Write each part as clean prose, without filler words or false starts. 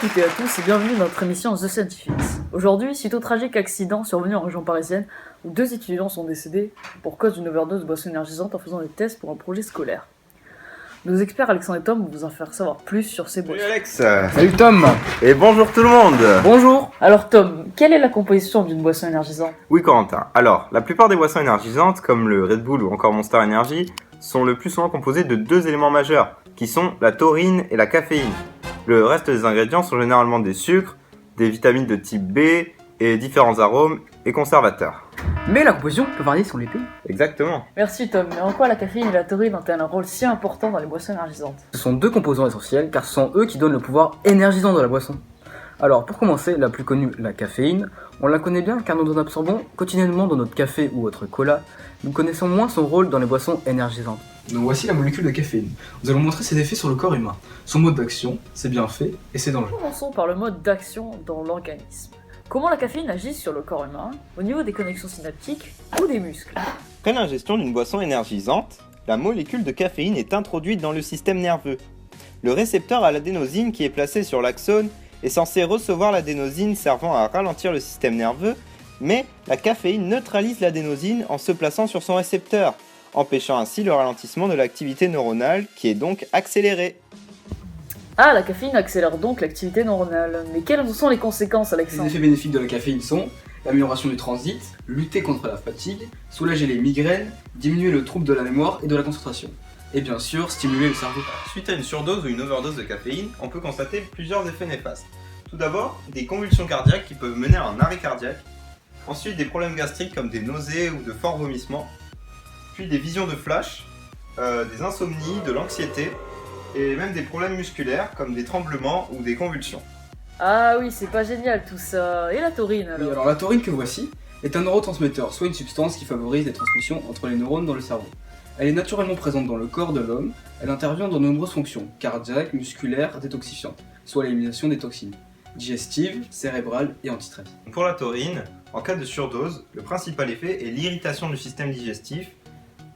toutes et à tous et bienvenue dans notre émission The Scientifics. Aujourd'hui, suite au tragique accident survenu en région parisienne où 2 étudiants sont décédés pour cause d'une overdose de boissons énergisantes en faisant des tests pour un projet scolaire. Nos experts Alexandre et Tom vont vous en faire savoir plus sur ces boissons. Salut Alex. Salut Tom. Et bonjour tout le monde. Bonjour. Alors Tom, quelle est la composition d'une boisson énergisante ? Oui Corentin, alors la plupart des boissons énergisantes comme le Red Bull ou encore Monster Energy sont le plus souvent composées de 2 éléments majeurs qui sont la taurine et la caféine. Le reste des ingrédients sont généralement des sucres, des vitamines de type B et différents arômes et conservateurs. Mais la composition peut varier selon les pays. Exactement. Merci Tom, mais en quoi la caféine et la taurine ont-elles un rôle si important dans les boissons énergisantes ? Ce sont 2 composants essentiels car ce sont eux qui donnent le pouvoir énergisant de la boisson. Alors pour commencer, la plus connue, la caféine, on la connaît bien car nous en absorbons quotidiennement dans notre café ou autre cola. Nous connaissons moins son rôle dans les boissons énergisantes. Donc voici la molécule de caféine. Nous allons montrer ses effets sur le corps humain, son mode d'action, ses bienfaits et ses dangers. Commençons par le mode d'action dans l'organisme. Comment la caféine agit sur le corps humain, au niveau des connexions synaptiques ou des muscles ? Après l'ingestion d'une boisson énergisante, la molécule de caféine est introduite dans le système nerveux. Le récepteur à l'adénosine qui est placé sur l'axone est censé recevoir l'adénosine servant à ralentir le système nerveux, mais la caféine neutralise l'adénosine en se plaçant sur son récepteur, empêchant ainsi le ralentissement de l'activité neuronale qui est donc accélérée. Ah, la caféine accélère donc l'activité neuronale. Mais quelles en sont les conséquences, Les Alexandre ? effets bénéfiques de la caféine sont l'amélioration du transit, lutter contre la fatigue, soulager les migraines, diminuer le trouble de la mémoire et de la concentration. Et bien sûr, stimuler le cerveau. Suite à une surdose ou une overdose de caféine, on peut constater plusieurs effets néfastes. Tout d'abord, des convulsions cardiaques qui peuvent mener à un arrêt cardiaque. Ensuite, des problèmes gastriques comme des nausées ou de forts vomissements. Puis des visions de flash, des insomnies, de l'anxiété et même des problèmes musculaires comme des tremblements ou des convulsions. Ah oui, c'est pas génial tout ça. Et la taurine Oui, alors ? alors la taurine que voici est un neurotransmetteur, soit une substance qui favorise les transmissions entre les neurones dans le cerveau. Elle est naturellement présente dans le corps de l'homme, elle intervient dans de nombreuses fonctions, cardiaques, musculaires, détoxifiantes, soit l'élimination des toxines, digestives, cérébrales et anti-stress. Pour la taurine, en cas de surdose, le principal effet est l'irritation du système digestif,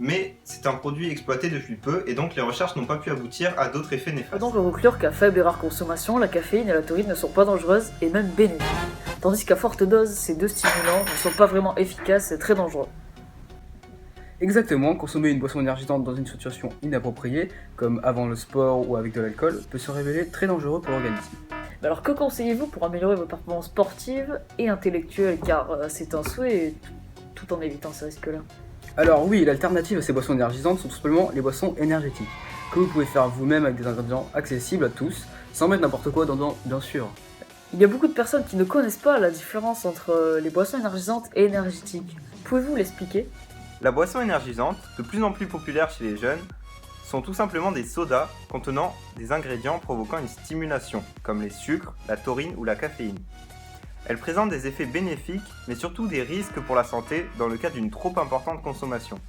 mais c'est un produit exploité depuis peu et donc les recherches n'ont pas pu aboutir à d'autres effets On peut néfastes. donc conclure qu'à faible et rare consommation, la caféine et la taurine ne sont pas dangereuses et même bénéfiques. Tandis qu'à forte dose, ces 2 stimulants ne sont pas vraiment efficaces et très dangereux. Exactement, consommer une boisson énergisante dans une situation inappropriée, comme avant le sport ou avec de l'alcool, peut se révéler très dangereux pour l'organisme. Mais alors que conseillez-vous pour améliorer vos performances sportives et intellectuelles, car c'est un souhait tout en évitant ces risques-là. Alors oui, l'alternative à ces boissons énergisantes sont tout simplement les boissons énergétiques, que vous pouvez faire vous-même avec des ingrédients accessibles à tous, sans mettre n'importe quoi dedans, bien sûr. Il y a beaucoup de personnes qui ne connaissent pas la différence entre les boissons énergisantes et énergétiques. Pouvez-vous l'expliquer ? La boisson énergisante, de plus en plus populaire chez les jeunes, sont tout simplement des sodas contenant des ingrédients provoquant une stimulation, comme les sucres, la taurine ou la caféine. Elles présentent des effets bénéfiques, mais surtout des risques pour la santé dans le cas d'une trop importante consommation.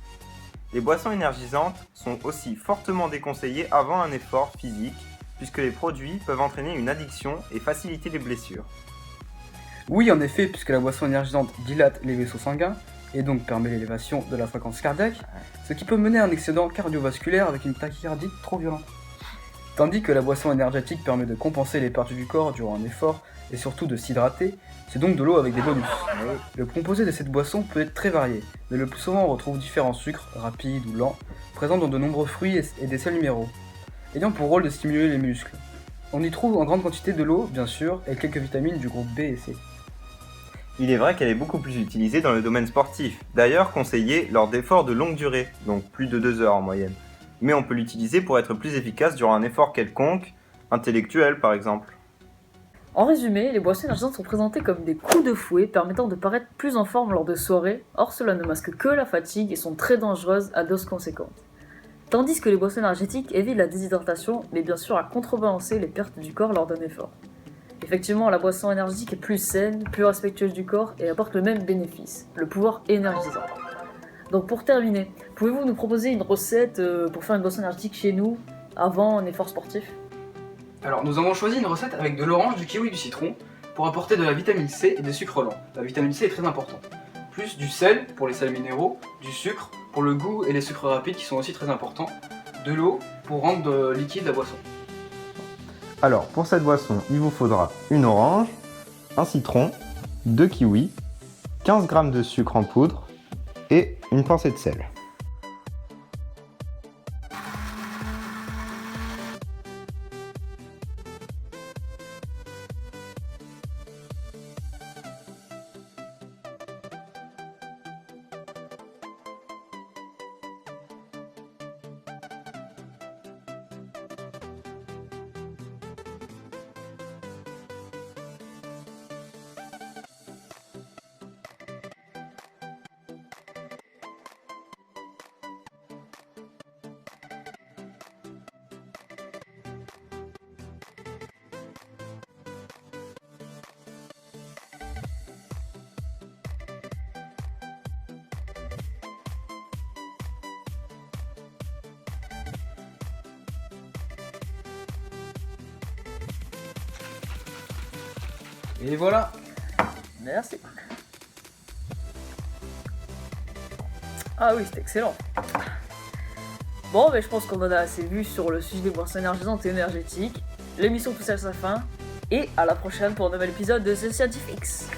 Les boissons énergisantes sont aussi fortement déconseillées avant un effort physique, puisque les produits peuvent entraîner une addiction et faciliter les blessures. Oui, en effet, puisque la boisson énergisante dilate les vaisseaux sanguins, et donc permet l'élévation de la fréquence cardiaque, ce qui peut mener à un accident cardiovasculaire avec une tachycardie trop violente. Tandis que la boisson énergétique permet de compenser les pertes du corps durant un effort et surtout de s'hydrater, c'est donc de l'eau avec des bonus. Le composé de cette boisson peut être très varié, mais le plus souvent on retrouve différents sucres, rapides ou lents, présents dans de nombreux fruits et des sels minéraux, ayant pour rôle de stimuler les muscles. On y trouve en grande quantité de l'eau, bien sûr, et quelques vitamines du groupe B et C. Il est vrai qu'elle est beaucoup plus utilisée dans le domaine sportif, d'ailleurs conseillée lors d'efforts de longue durée, donc plus de 2 heures en moyenne. Mais on peut l'utiliser pour être plus efficace durant un effort quelconque, intellectuel par exemple. En résumé, les boissons énergisantes sont présentées comme des coups de fouet permettant de paraître plus en forme lors de soirées, or cela ne masque que la fatigue et sont très dangereuses à doses conséquentes. Tandis que les boissons énergétiques évitent la déshydratation, mais bien sûr à contrebalancer les pertes du corps lors d'un effort. Effectivement, la boisson énergétique est plus saine, plus respectueuse du corps et apporte le même bénéfice, le pouvoir énergisant. Donc pour terminer, pouvez-vous nous proposer une recette pour faire une boisson énergétique chez nous, avant un effort sportif ? Alors nous avons choisi une recette avec de l'orange, du kiwi et du citron pour apporter de la vitamine C et des sucres lents. La vitamine C est très importante. Plus du sel pour les sels minéraux, du sucre pour le goût et les sucres rapides qui sont aussi très importants, de l'eau pour rendre liquide la boisson. Alors, pour cette boisson, il vous faudra une orange, un citron, 2 kiwis, 15 g de sucre en poudre et une pincée de sel. Et voilà. Merci. Ah oui, c'est excellent. Bon, mais je pense qu'on en a assez vu sur le sujet des boissons énergisantes et énergétiques. L'émission touche à sa fin. Et à la prochaine pour un nouvel épisode de The Scientifics.